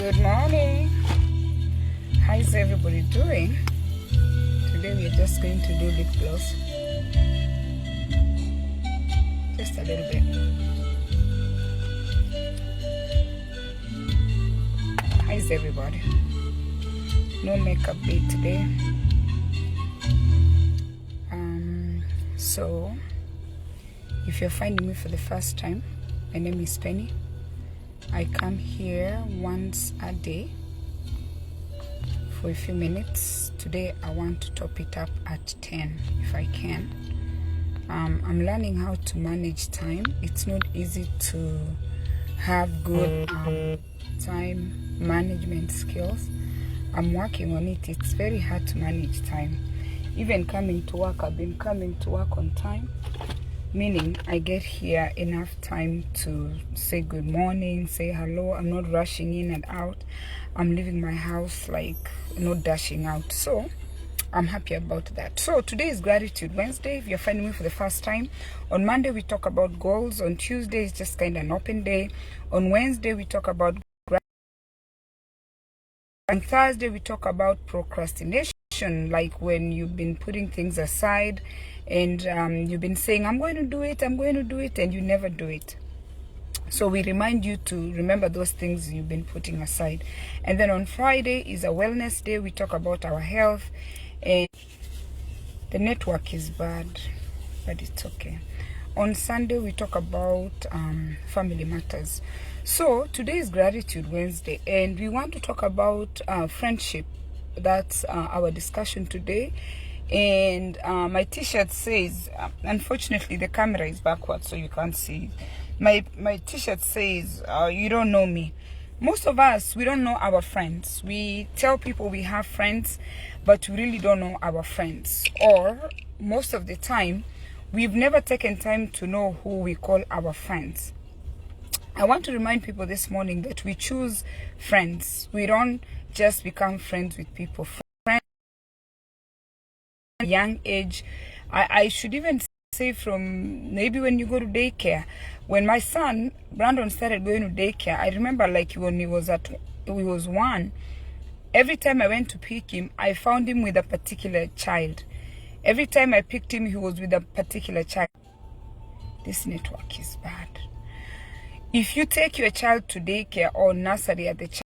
Good morning. How is everybody doing? Today we are just going to do lip gloss. Just a little bit. How is everybody? No makeup day today. So if you're finding me for the first time, my name is Penny. I come here once a day for a few minutes. Today I want to top it up at 10 if I can. I'm learning how to manage time. It's not easy to have good time management skills. I'm working on it. It's very hard to manage time. Even coming to work, I've been coming to work on time, meaning I get here enough time to say good morning, say hello. I'm not rushing in and out. I'm leaving my house like not dashing out. So I'm happy about that. So today is Gratitude Wednesday. If you're finding me for the first time, on Monday we talk about goals. On Tuesday it's just kind of an open day. On Wednesday we talk about gratitude. On Thursday we talk about procrastination, like when you've been putting things aside and you've been saying, I'm going to do it, and you never do it. So we remind you to remember those things you've been putting aside. And then on Friday is a wellness day. We talk about our health. And the network is bad, but it's okay. On Sunday we talk about family matters. So today is Gratitude Wednesday, and we want to talk about friendship. That's our discussion today. And my t-shirt says, unfortunately the camera is backwards so you can't see. My t-shirt says, you don't know me. Most of us, we don't know our friends. We tell people we have friends, but we really don't know our friends. Or most of the time, we've never taken time to know who we call our friends. I want to remind people this morning that we choose friends. We don't just become friends with people. Friends at a young age, I should even say from maybe when you go to daycare. When my son Brandon started going to daycare, I remember like when he was 1, every time I went to pick him, I found him with a particular child. Every time I picked him, he was with a particular child. This network is bad. If you take your child to daycare or nursery at the child,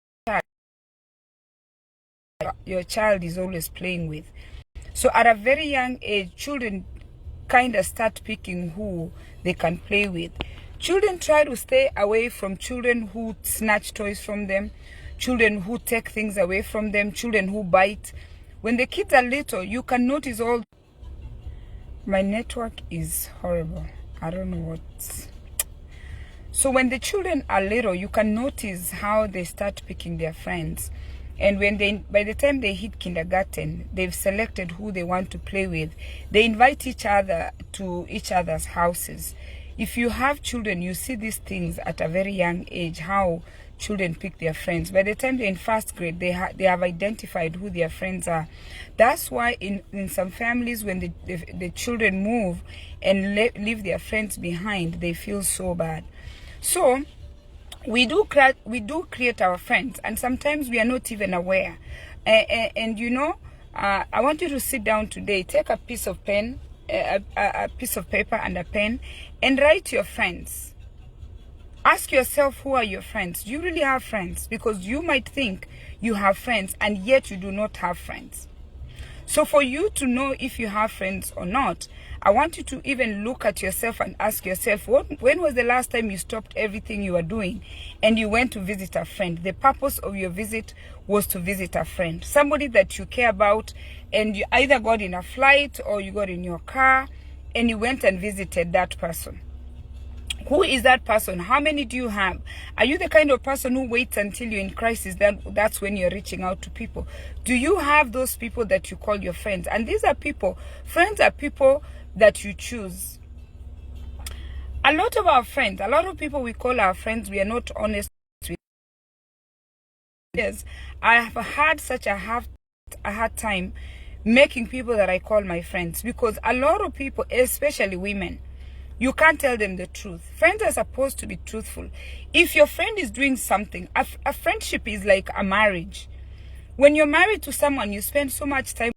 your child is always playing with. So at a very young age, children kind of start picking who they can play with. Children try to stay away from children who snatch toys from them, children who take things away from them, children who bite. When the kids are little, you can notice all. My network is horrible. I don't know what. So when the children are little, you can notice how they start picking their friends. And when by the time they hit kindergarten, they've selected who they want to play with. They invite each other to each other's houses. If you have children, you see these things at a very young age, how children pick their friends. By the time they're in first grade, they have identified who their friends are. That's why in some families, when the children move and leave their friends behind, they feel so bad. So we do create our friends, and sometimes we are not even aware. And you know, I want you to sit down today, take a piece of pen, a piece of paper and a pen, and write your friends. Ask yourself, who are your friends? Do you really have friends? Because you might think you have friends, and yet you do not have friends. So for you to know if you have friends or not, I want you to even look at yourself and ask yourself, when was the last time you stopped everything you were doing and you went to visit a friend? The purpose of your visit was to visit a friend, somebody that you care about, and you either got in a flight or you got in your car and you went and visited that person. Who is that person? How many do you have? Are you the kind of person who waits until you're in crisis? That's when you're reaching out to people. Do you have those people that you call your friends? And these are people, friends are people that you choose. A lot of our friends, a lot of people we call our friends, we are not honest with. Yes, I have had such a hard time making people that I call my friends, because a lot of people, especially women, You can't tell them the truth. Friends are supposed to be truthful. If your friend is doing something, a friendship is like a marriage. When you're married to someone, you spend so much time.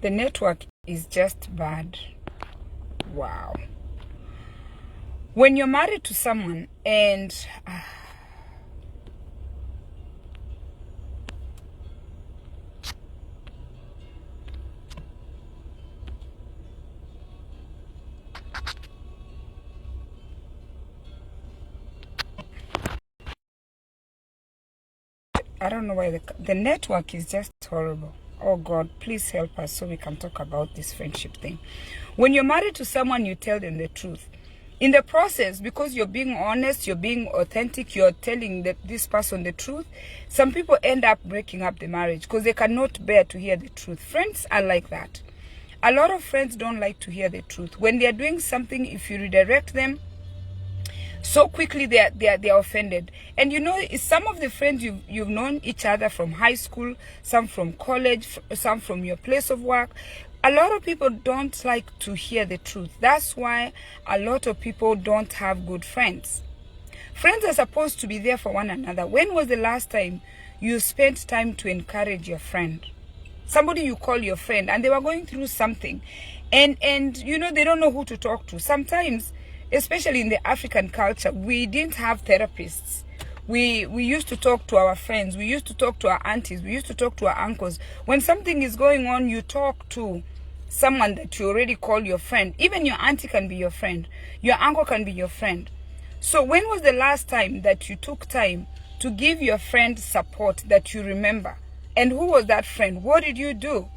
The network is just bad. Wow. When you're married to someone and I don't know why the network is just horrible. Oh God, please help us so we can talk about this friendship thing. When you're married to someone, you tell them the truth. In the process, because you're being honest, you're being authentic, you're telling this person the truth, some people end up breaking up the marriage because they cannot bear to hear the truth. Friends are like that. A lot of friends don't like to hear the truth. When they're doing something, if you redirect them, so quickly they're offended. And you know, some of the friends you've known each other from high school, some from college, some from your place of work. A lot of people don't like to hear the truth. That's why a lot of people don't have good friends. Friends are supposed to be there for one another. When was the last time you spent time to encourage your friend? Somebody you call your friend and they were going through something, and you know, they don't know who to talk to. Sometimes, especially in the African culture, we didn't have therapists. We used to talk to our friends. We used to talk to our aunties. We used to talk to our uncles. When something is going on, you talk to someone that you already call your friend. Even your auntie can be your friend. Your uncle can be your friend. So when was the last time that you took time to give your friend support that you remember? And who was that friend? What did you do?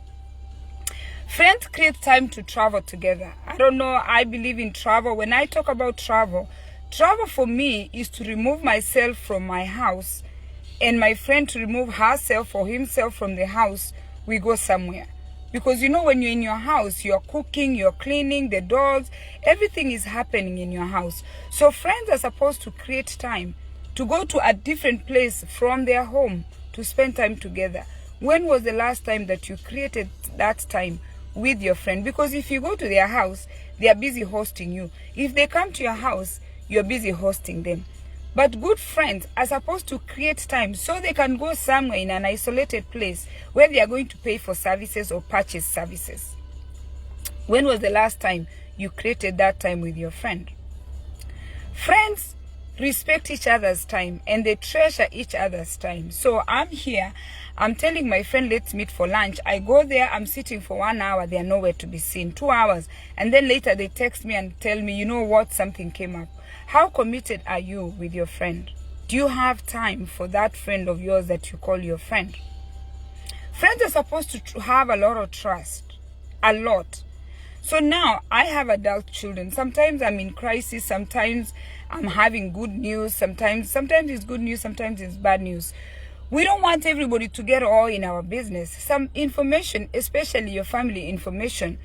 Friends create time to travel together. I don't know, I believe in travel. When I talk about travel, travel for me is to remove myself from my house and my friend to remove herself or himself from the house. We go somewhere. Because you know, when you're in your house, you're cooking, you're cleaning, the dogs, everything is happening in your house. So friends are supposed to create time to go to a different place from their home to spend time together. When was the last time that you created that time with your friend? Because if you go to their house, they are busy hosting you. If they come to your house, you're busy hosting them. But good friends are supposed to create time so they can go somewhere in an isolated place where they are going to pay for services or purchase services. When was the last time you created that time with your friend? Friends respect each other's time and they treasure each other's time. So I'm here, I'm telling my friend, let's meet for lunch. I go there, I'm sitting for 1 hour, they're nowhere to be seen. 2 hours, and then later they text me and tell me, you know what, something came up. How committed are you with your friend? Do you have time for that friend of yours that you call your friend? Friends are supposed to have a lot of trust. A lot. So now I have adult children. Sometimes I'm in crisis. Sometimes I'm having good news. Sometimes it's good news. Sometimes it's bad news. We don't want everybody to get all in our business. Some information, especially your family information,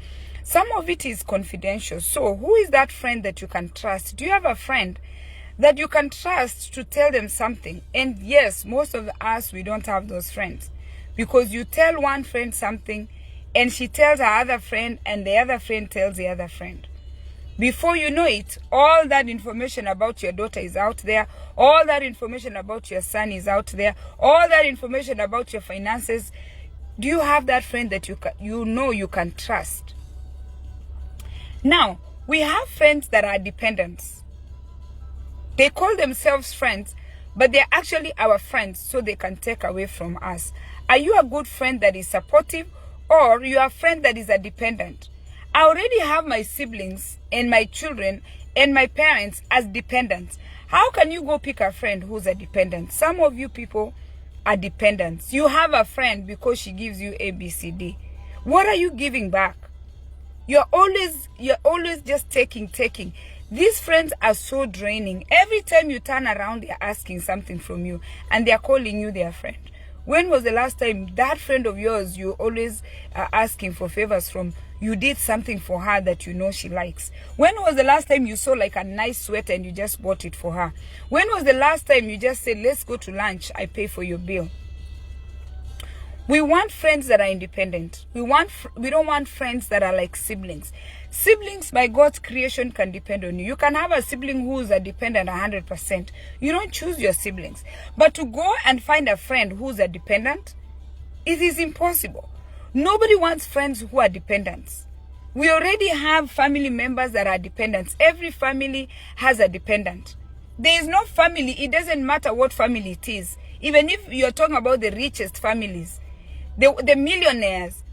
some of it is confidential. So who is that friend that you can trust? Do you have a friend that you can trust to tell them something? And yes, most of us, we don't have those friends. Because you tell one friend something and she tells her other friend and the other friend tells the other friend. Before you know it, all that information about your daughter is out there. All that information about your son is out there. All that information about your finances. Do you have that friend that you know you can trust? Now, we have friends that are dependents. They call themselves friends, but they're actually our friends so they can take away from us. Are you a good friend that is supportive, or you are a friend that is a dependent? I already have my siblings and my children and my parents as dependents. How can you go pick a friend who's a dependent? Some of you people are dependents. You have a friend because she gives you A, B, C, D. What are you giving back? You're always just taking. These friends are so draining. Every time you turn around, they're asking something from you and they're calling you their friend. When was the last time that friend of yours you always are asking for favors from, you did something for her that you know she likes? When was the last time you saw like a nice sweater and you just bought it for her? When was the last time you just said, let's go to lunch, I pay for your bill? We want friends that are independent. We don't want friends that are like siblings. Siblings, by God's creation, can depend on you. You can have a sibling who is a dependent 100%. You don't choose your siblings. But to go and find a friend who's a dependent, it is impossible. Nobody wants friends who are dependents. We already have family members that are dependents. Every family has a dependent. There is no family, it doesn't matter what family it is. Even if you're talking about the richest families, the millionaires,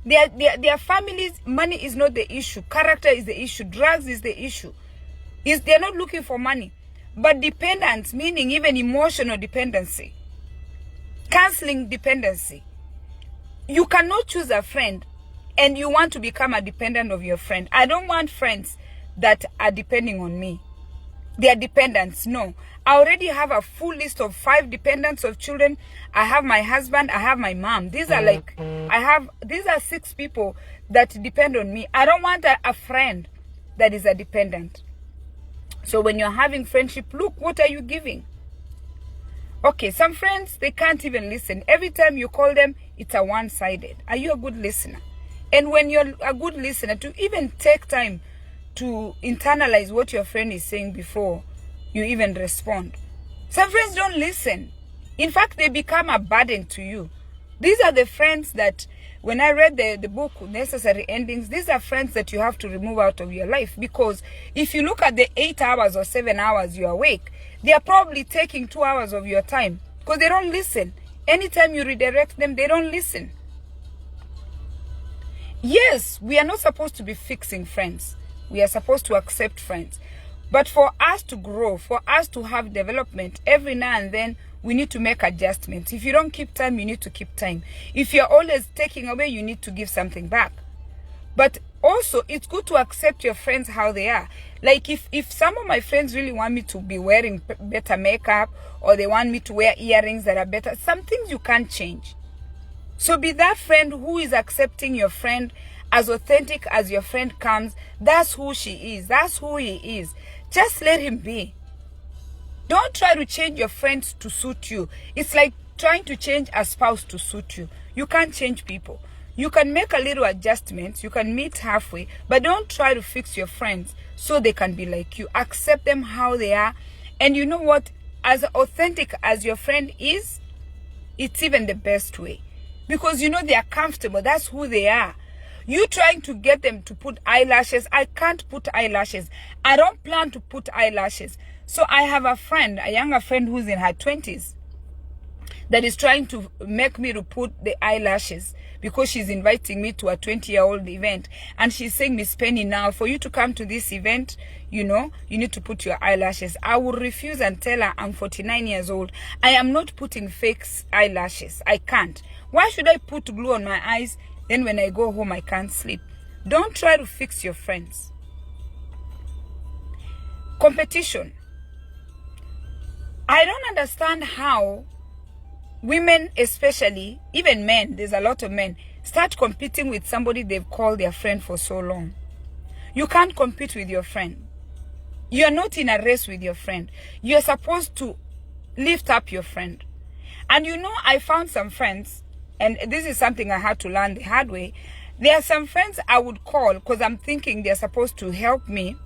their families, money is not the issue. Character is the issue. Drugs is the issue. They're not looking for money. But dependence, meaning even emotional dependency, counseling dependency. You cannot choose a friend and you want to become a dependent of your friend. I don't want friends that are depending on me. They are dependents. No. I already have a full list of 5 dependents of children. I have my husband. I have my mom. These are these are 6 people that depend on me. I don't want a friend that is a dependent. So when you're having friendship, look, what are you giving? Okay, some friends, they can't even listen. Every time you call them, it's a one-sided. Are you a good listener? And when you're a good listener, to even take time to internalize what your friend is saying before you even respond. Some friends don't listen. In fact, they become a burden to you. These are the friends that, when I read the book, Necessary Endings, these are friends that you have to remove out of your life. Because if you look at the 8 hours or 7 hours you're awake, they are probably taking 2 hours of your time because they don't listen. Anytime you redirect them, they don't listen. Yes, we are not supposed to be fixing friends. We are supposed to accept friends. But for us to grow, for us to have development, every now and then, we need to make adjustments. If you don't keep time, you need to keep time. If you're always taking away, you need to give something back. But also, it's good to accept your friends how they are. Like if some of my friends really want me to be wearing better makeup, or they want me to wear earrings that are better, some things you can't change. So be that friend who is accepting your friend as authentic as your friend comes. That's who she is. That's who he is. Just let him be. Don't try to change your friends to suit you. It's like trying to change a spouse to suit you. You can't change people. You can make a little adjustments. You can meet halfway. But don't try to fix your friends so they can be like you. Accept them how they are. And you know what? As authentic as your friend is, it's even the best way. Because you know they are comfortable. That's who they are. You trying to get them to put eyelashes. I can't put eyelashes. I don't plan to put eyelashes. So I have a friend, a younger friend who's in her 20s, that is trying to make me to put the eyelashes because she's inviting me to a 20-year-old event. And she's saying, Miss Penny, now for you to come to this event, you know, you need to put your eyelashes. I will refuse and tell her I'm 49 years old. I am not putting fake eyelashes. I can't. Why should I put glue on my eyes? Then when I go home, I can't sleep. Don't try to fix your friends. Competition. I don't understand how women, especially, even men, there's a lot of men, start competing with somebody they've called their friend for so long. You can't compete with your friend. You're not in a race with your friend. You're supposed to lift up your friend. And you know, I found some friends, and this is something I had to learn the hard way. There are some friends I would call because I'm thinking they're supposed to help me.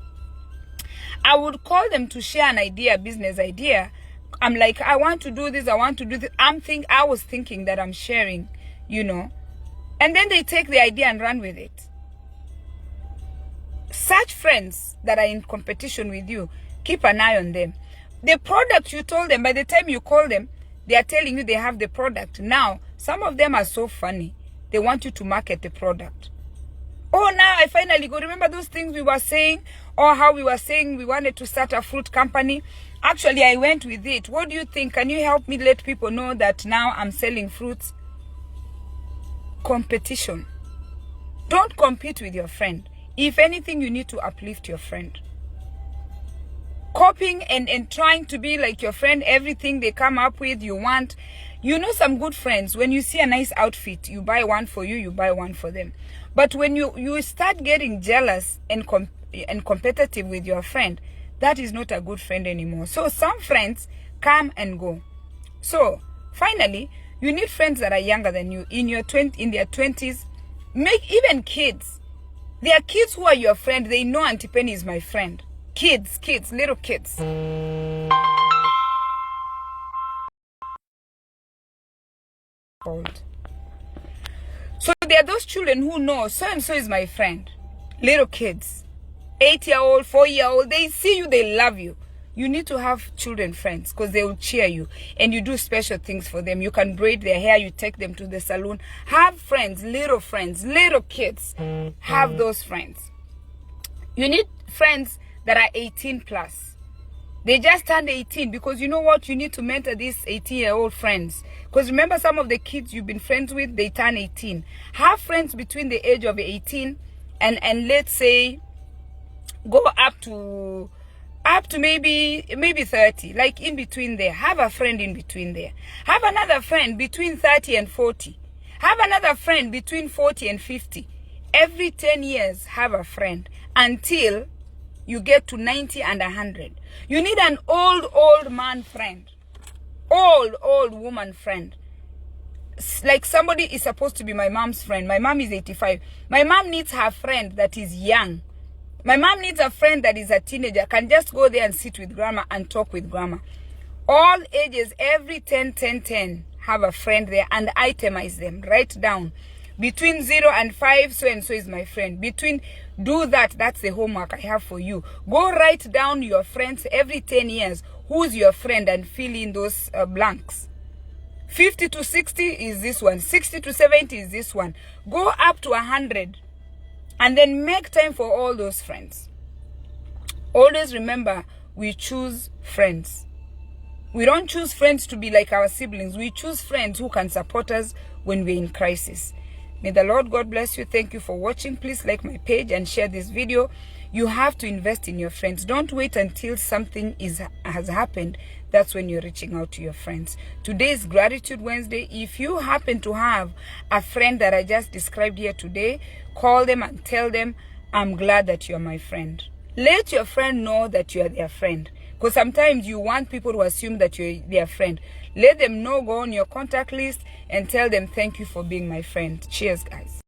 I would call them to share an idea, a business idea. I'm like, I want to do this, I want to do this. I was thinking that I'm sharing, you know. And then they take the idea and run with it. Such friends that are in competition with you, keep an eye on them. The product you told them, by the time you call them, they are telling you they have the product. Now, some of them are so funny. They want you to market the product. Oh, now I finally go. Remember those things we were saying? Or how we were saying we wanted to start a fruit company? Actually, I went with it. What do you think? Can you help me let people know that now I'm selling fruits? Competition. Don't compete with your friend. If anything, you need to uplift your friend. Copying and trying to be like your friend, everything they come up with, you want. You know some good friends, when you see a nice outfit, you buy one for you, you buy one for them. But when you start getting jealous and competitive with your friend, that is not a good friend anymore. So some friends come and go. So finally, You need friends that are younger than you, in their 20s. Make even kids. There are kids who are your friend. They know Auntie Penny is my friend. Kids, little kids. So there are those children who know so-and-so is my friend. Little kids. 8-year-old, 4-year-old. They see you, they love you. You need to have children friends because they will cheer you. And you do special things for them. You can braid their hair. You take them to the salon. Have friends, little kids. Have those friends. You need friends that are 18 plus. They just turned 18 because you know what? You need to mentor these 18-year-old friends. Because remember, some of the kids you've been friends with, they turn 18. Have friends between the age of 18 and let's say go up to maybe 30, like in between there. Have a friend in between there. Have another friend between 30 and 40. Have another friend between 40 and 50. Every 10 years, have a friend until you get to 90 and 100. You need an old man friend. Old woman friend. Like somebody is supposed to be my mom's friend. My mom is 85. My mom needs her friend that is young. My mom needs a friend that is a teenager, can just go there and sit with grandma and talk with grandma. All ages, every 10, have a friend there and itemize them. Write down. Between 0 and 5, so-and-so is my friend. Do that. That's the homework I have for you. Go write down your friends every 10 years. Who's your friend and fill in those blanks. 50 to 60 is this one. 60 to 70 is this one. Go up to 100. And then make time for all those friends. Always remember, we choose friends. We don't choose friends to be like our siblings. We choose friends who can support us when we're in crisis. May the Lord God bless you. Thank you for watching. Please like my page and share this video. You have to invest in your friends. Don't wait until something has happened. That's when you're reaching out to your friends. Today is Gratitude Wednesday. If you happen to have a friend that I just described here today, call them and tell them, I'm glad that you're my friend. Let your friend know that you are their friend. Because sometimes you want people to assume that you're their friend. Let them know, go on your contact list and tell them, thank you for being my friend. Cheers, guys.